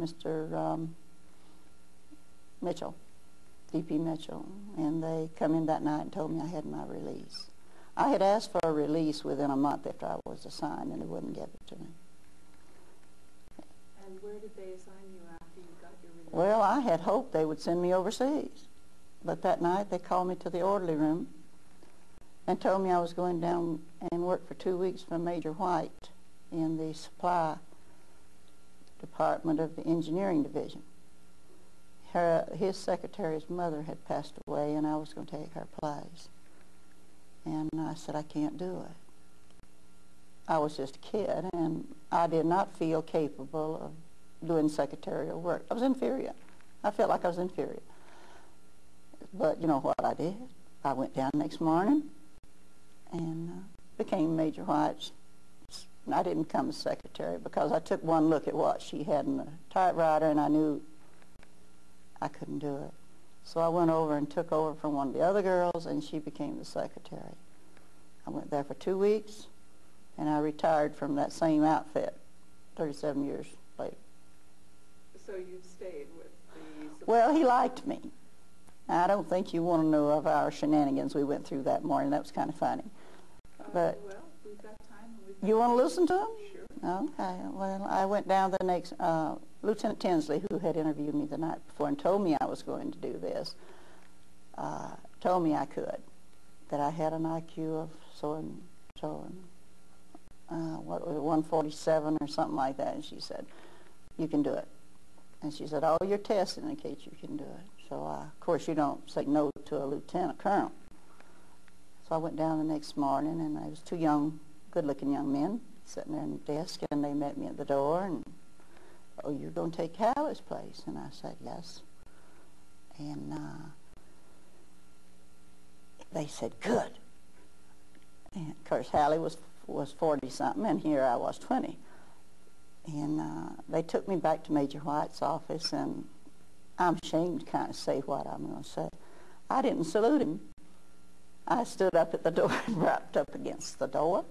Mr. Mitchell, VP Mitchell, and they come in that night and told me I had my release. I had asked for a release within a month after I was assigned, and they wouldn't give it to me. And where did they assign you after you got your release? Well, I had hoped they would send me overseas, but that night they called me to the orderly room and told me I was going down and work for 2 weeks for Major White in the supply department of the engineering division. His secretary's mother had passed away, and I was going to take her place. And I said, I can't do it. I was just a kid, and I did not feel capable of doing secretarial work. I was inferior. I felt like I was inferior. But you know what I did? I went down next morning and became Major White's. I didn't become a secretary because I took one look at what she had in the typewriter, and I knew I couldn't do it. So I went over and took over from one of the other girls, and she became the secretary. I went there for 2 weeks, and I retired from that same outfit 37 years later. So you've stayed with the... Well, he liked me. I don't think you want to know of our shenanigans we went through that morning. That was kind of funny. But well, we've got time. And we've got you want to listen to him? Sure. Okay. Well, I went down the next... Lieutenant Tinsley, who had interviewed me the night before and told me I was going to do this, told me I could, that I had an IQ of what was it, 147 or something like that, and she said, you can do it. And she said, all your tests indicate you can do it. So, of course, you don't say no to a lieutenant colonel. So I went down the next morning, and there was 2 young, good-looking young men sitting there at the desk, and they met me at the door, and oh, you're going to take Hallie's place? And I said, yes. And they said, good. And of course, Hallie was 40-something, and here I was 20. And they took me back to Major White's office, and I'm ashamed to kind of say what I'm going to say. I didn't salute him. I stood up at the door and rapped up against the door.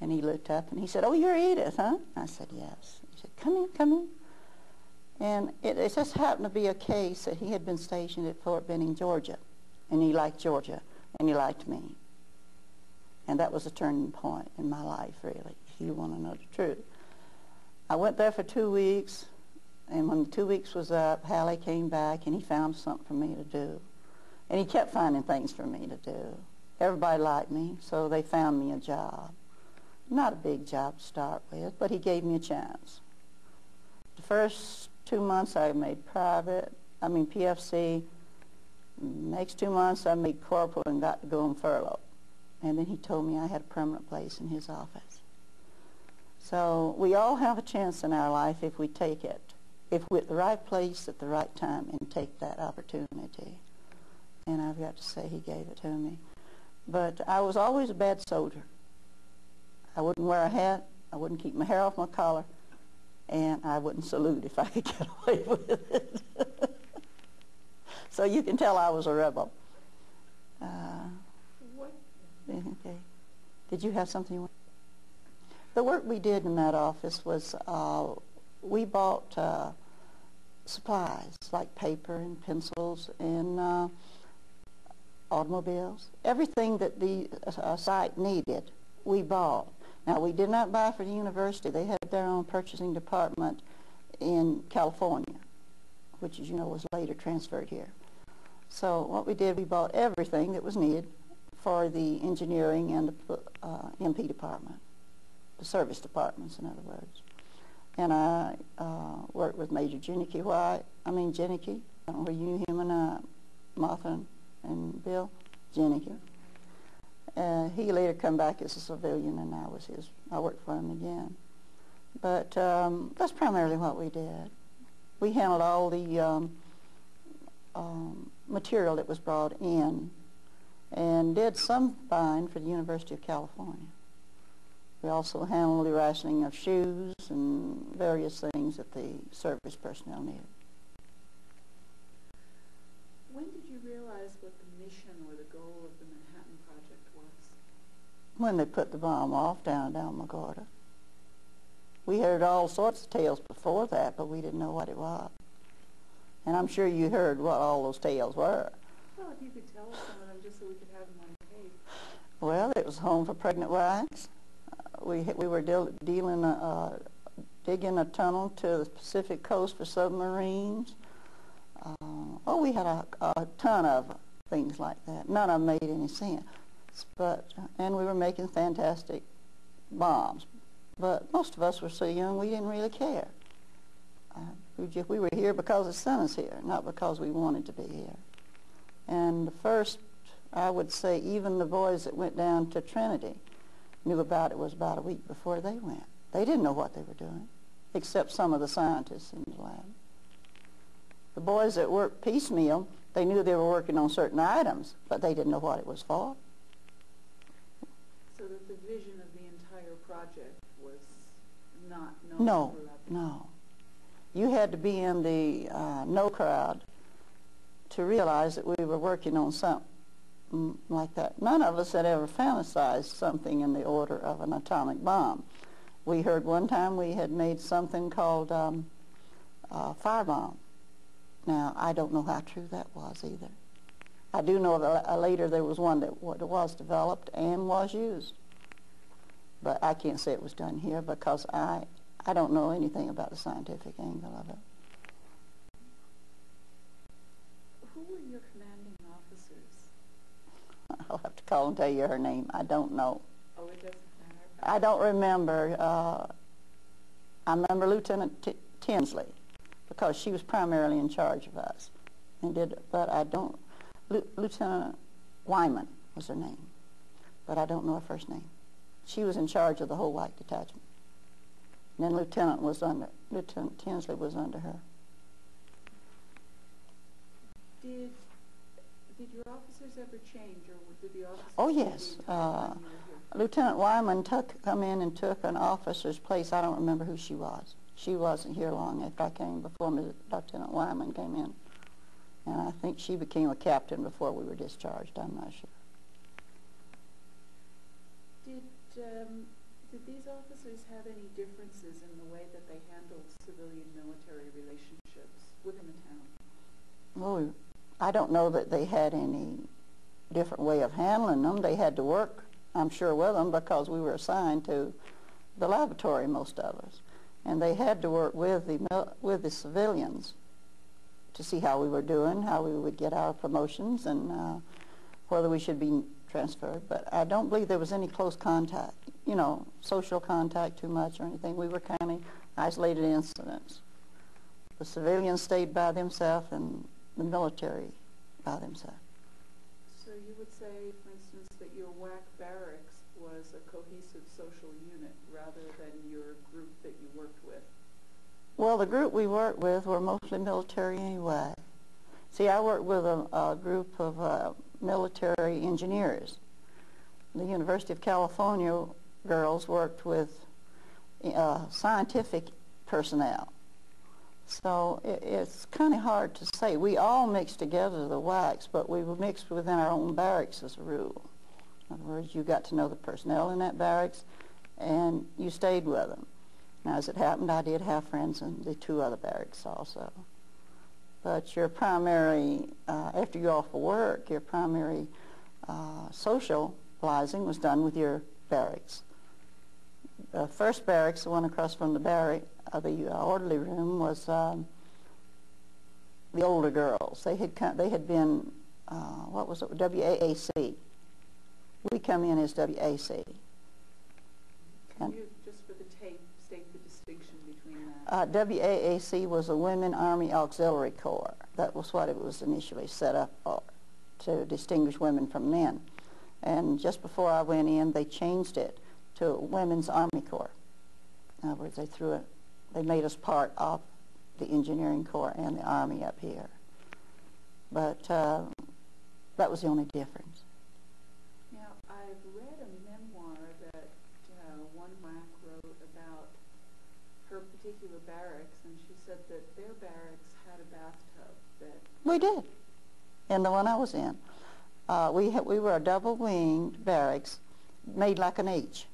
And he looked up, and he said, oh, you're Edith, huh? I said, yes. He said, come in, come in. And it just happened to be a case that he had been stationed at Fort Benning, Georgia. And he liked Georgia, and he liked me. And that was a turning point in my life, really, if you want to know the truth. I went there for 2 weeks, and when the 2 weeks was up, Hallie came back, and he found something for me to do. And he kept finding things for me to do. Everybody liked me, so they found me a job. Not a big job to start with, but he gave me a chance. The first 2 months I made PFC. Next 2 months I made corporal and got to go on furlough. And then he told me I had a permanent place in his office. So we all have a chance in our life if we take it, if we're at the right place at the right time and take that opportunity. And I've got to say he gave it to me. But I was always a bad soldier. I wouldn't wear a hat, I wouldn't keep my hair off my collar, and I wouldn't salute if I could get away with it. So you can tell I was a rebel. Okay. Did you have something you want? The work we did in that office was we bought supplies like paper and pencils and automobiles. Everything that the site needed, we bought. Now, we did not buy for the university. They had their own purchasing department in California, which, as you know, was later transferred here. So what we did, we bought everything that was needed for the engineering and the MP department, the service departments, in other words. And I worked with Major Jenicky White. I don't know where you knew him and Martha and Bill Jenicky. He later come back as a civilian, and I worked for him again. But that's primarily what we did. We handled all the material that was brought in and did some buying for the University of California. We also handled the rationing of shoes and various things that the service personnel needed. When did you realize what the mission or the goal of the Manhattan Project was? When they put the bomb off down McGorda. We heard all sorts of tales before that, but we didn't know what it was. And I'm sure you heard what all those tales were. Well, if you could tell us some of them just so we could have them on tape. Well, it was home for pregnant wives. We were digging a tunnel to the Pacific coast for submarines. We had a ton of things like that. None of them made any sense. And we were making fantastic bombs. But most of us were so young we didn't really care. We were here because the sun is here, not because we wanted to be here. And the first, I would say, even the boys that went down to Trinity knew about it was about a week before they went. They didn't know what they were doing, except some of the scientists in the lab. The boys that worked piecemeal, they knew they were working on certain items, but they didn't know what it was for. So that the vision of the entire project was not known throughout the No. You had to be in the no crowd to realize that we were working on something like that. None of us had ever fantasized something in the order of an atomic bomb. We heard one time we had made something called firebomb. Now, I don't know how true that was either. I do know that later there was one that was developed and was used. But I can't say it was done here because I don't know anything about the scientific angle of it. Who were your commanding officers? I'll have to call and tell you her name. I don't know. Oh, it doesn't matter? I don't remember. I remember Lieutenant Tinsley because she was primarily in charge of us. But I don't. Lieutenant Wyman was her name, but I don't know her first name. She was in charge of the whole White Detachment. And then Lieutenant Tinsley was under her. Did your officers ever change, or did the officers? Oh yes. Lieutenant Wyman come in and took an officer's place. I don't remember who she was. She wasn't here long after I came, before Lieutenant Wyman came in. And I think she became a captain before we were discharged. I'm not sure. Did these officers have any differences in the way that they handled civilian-military relationships within the town? Oh, I don't know that they had any different way of handling them. They had to work, I'm sure, with them because we were assigned to the laboratory, most of us. And they had to work with the civilians to see how we were doing, how we would get our promotions, and whether we should be transferred. But I don't believe there was any close contact, social contact too much or anything. We were kind of isolated incidents. The civilians stayed by themselves and the military by themselves. So you would say, for instance, that your WAC barracks was a cohesive social unit rather than your group that you worked with? Well, the group we worked with were mostly military anyway. See, I worked with a group of military engineers. The University of California girls worked with scientific personnel. So it's kind of hard to say. We all mixed together, the WACs, but we were mixed within our own barracks as a rule. In other words, you got to know the personnel in that barracks, and you stayed with them. Now, as it happened, I did have friends in the two other barracks also. But your primary, after you're off for work, your primary socializing was done with your barracks. The first barracks, the one across from the barrack, the orderly room, was the older girls. They had been, what was it, WAAC. We come in as WAC. Can you, just for the tape, state the distinction between that? WAAC was a Women Army Auxiliary Corps. That was what it was initially set up for, to distinguish women from men. And just before I went in, they changed it to Women's Army Corps. In other words, they made us part of the Engineering Corps and the Army up here. But that was the only difference. Now, I've read a memoir that one WAC wrote about her particular barracks, and she said that their barracks had a bathtub that... We did, in the one I was in. We were a double-winged barracks made like an H.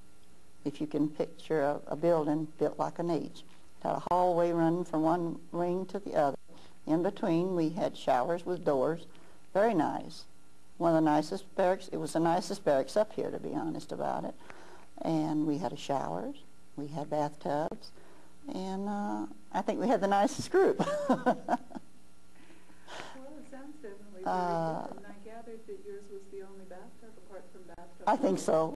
if you can picture a building built like an H. It had a hallway running from one wing to the other. In between, we had showers with doors. Very nice. One of the nicest barracks. It was the nicest barracks up here, to be honest about it. And we had showers. We had bathtubs. And I think we had the nicest group. Well, it sounds definitely very good. And I gathered that yours was the only bathtub apart from bathtub. I think so.